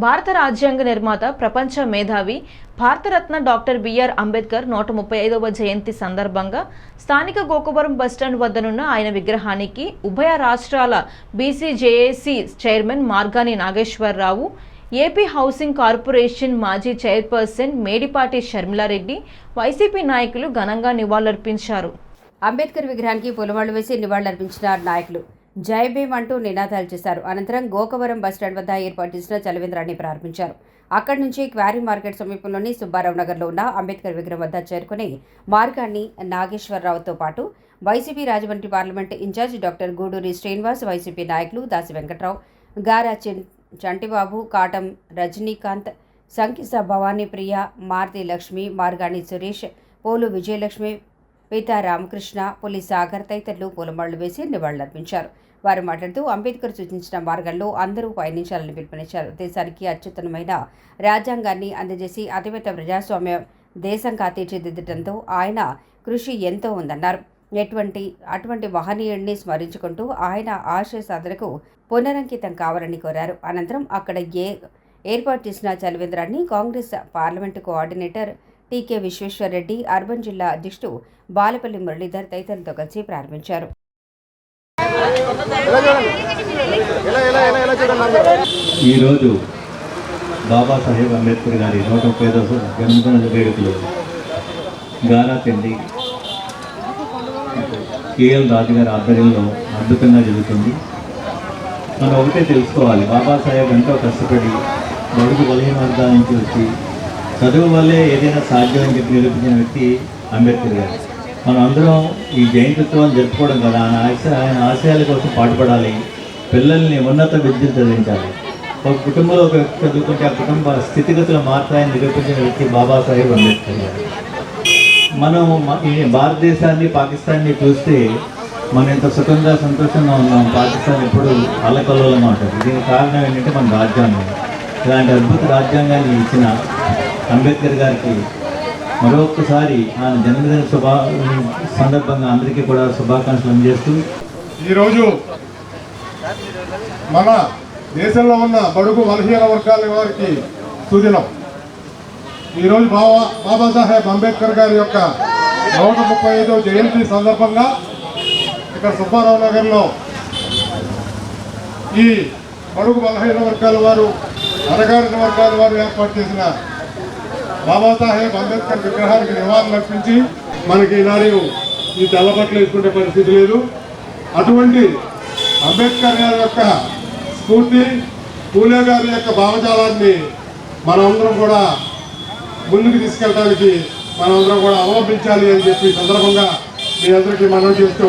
భారత రాజ్యాంగ నిర్మాత, ప్రపంచ మేధావి, భారతరత్న డాక్టర్ బిఆర్ అంబేద్కర్ 135వ జయంతి సందర్భంగా స్థానిక గోకవరం బస్టాండ్ వద్దనున్న ఆయన విగ్రహానికి ఉభయ రాష్ట్రాల BCJAC chairman Margani Nageswara Rao, AP housing corporation మాజీ చైర్పర్సన్ మేడిపాటి షర్మిలారెడ్డి, వైసీపీ నాయకులు ఘనంగా నివాళులర్పించారు. అంబేద్కర్ విగ్రహానికి పూలమాలలు వేసి నివాళులర్పించిన నాయకులు జై భీమ్ అంటూ నినాదాలు చేశారు. అనంతరం గోకవరం బస్టాండ్ వద్ద ఏర్పాటు చేసిన చలివేంద్రాన్ని ప్రారంభించారు. అక్కడి నుంచి క్వారీ మార్కెట్ సమీపంలోని సుబ్బారావు నగర్లో ఉన్న అంబేద్కర్ విగ్రహం వద్ద చేరుకుని మార్గాన్ని నాగేశ్వరరావుతో పాటు YCP Rajahmundry parliament incharge doctor Guduri Srinivas, YCP నాయకులు దాసి వెంకట్రావు, గారా చంటిబాబు, కాటం రజనీకాంత్, సంకిస భవానీ ప్రియ, మారుతి లక్ష్మి, మార్గాని సురేష్, పోలు విజయలక్ష్మి, పీతా రామకృష్ణ, పులి సాగర్ తదితరులు పూలమాలలు వేసి నివాళులర్పించారు. వారు మాట్లాడుతూ అంబేద్కర్ సూచించిన మార్గంలో అందరూ పయనించాలని పిలుపునిచ్చారు. దేశానికి అత్యుత్తమమైన రాజ్యాంగాన్ని అందజేసి అతిపెద్ద ప్రజాస్వామ్య దేశంగా తీర్చిదిద్దడంతో ఆయన కృషి ఎంతో ఉందన్నారు. అటువంటి మహనీయుడిని స్మరించుకుంటూ ఆయన ఆశయ సాధనకు పునరంకితం కావాలని కోరారు. అనంతరం అక్కడ ఏర్పాటు చేసిన చలివేంద్రాన్ని కాంగ్రెస్ పార్లమెంటు కోఆర్డినేటర్ టీకే విశ్వేశ్వరరెడ్డి, అర్బన్ జిల్లా అధ్యక్షుడు బాలపల్లి మురళీధర్ తదితరులతో కలిసి ప్రారంభించారు. ఈరోజు బాబాసాహెబ్ అంబేద్కర్ గారి 135వ జన్మదిన వేడుకలు గారాతిండి కేఎల్ రాజు గారి ఆధ్వర్యంలో అద్భుతంగా జరుగుతుంది. మనం ఒకటే తెలుసుకోవాలి, బాబాసాహెబ్ ఎంతో కష్టపడి బడుగు బలహీన వర్గాల నుంచి వచ్చి చదువు వల్లే ఏదైనా సాధ్యం అని చెప్పి నిరూపించిన వ్యక్తి అంబేద్కర్ గారు. మనం అందరం ఈ జయంత్యుత్సవాన్ని జరుపుకోవడం కదా, ఆయన ఆశయాల కోసం పాటుపడాలి, పిల్లల్ని ఉన్నత విద్యను చదివించాలి. ఒక కుటుంబంలో ఒక వ్యక్తి చదువుకుంటే ఆ కుటుంబ స్థితిగతులు మారుతాయని నిరూపించిన వ్యక్తి బాబాసాహెబ్ అంబేద్కర్ గారు. మనం ఈ భారతదేశాన్ని, పాకిస్తాన్ని చూస్తే మనం ఎంత సుఖంగా సంతోషంగా ఉన్నాం. పాకిస్తాన్ ఎప్పుడు అల్లకల్లోలంగా ఉంటుంది. దీనికి కారణం ఏంటంటే మన రాజ్యాంగం. ఇలాంటి అద్భుత రాజ్యాంగాన్ని ఇచ్చిన అంబేద్కర్ గారికి మరొకసారి ఆయన జన్మదిన సందర్భంగా అందరికీ కూడా శుభాకాంక్షలు అందజేస్తూ, ఈరోజు మన దేశంలో ఉన్న బడుగు బలహీన వర్గాల వారికి సుదినం. ఈరోజు బాబాసాహెబ్ అంబేద్కర్ గారి యొక్క 135వ జయంతి సందర్భంగా ఇక్కడ సుబ్బారావు నగర్లో ఈ బడుగు బలహీన వర్గాల వారు, అణగారిన వర్గాల వారు ఏర్పాటు చేసిన బాబాసాహెబ్ అంబేద్కర్ విగ్రహానికి నివాళులు అర్పించి, మనకి ఈనాడు ఈ తెల్లబట్టలు వేసుకునే పరిస్థితి లేదు. అటువంటి అంబేద్కర్ గారి యొక్క స్ఫూర్తి, పూలే గారి యొక్క భావజాలాన్ని మనమందరం కూడా ముందుకు తీసుకెళ్ళడానికి మనమందరం కూడా అవలంబించాలి అని చెప్పి సందర్భంగా మీ అందరికీ మనవి చేస్తూ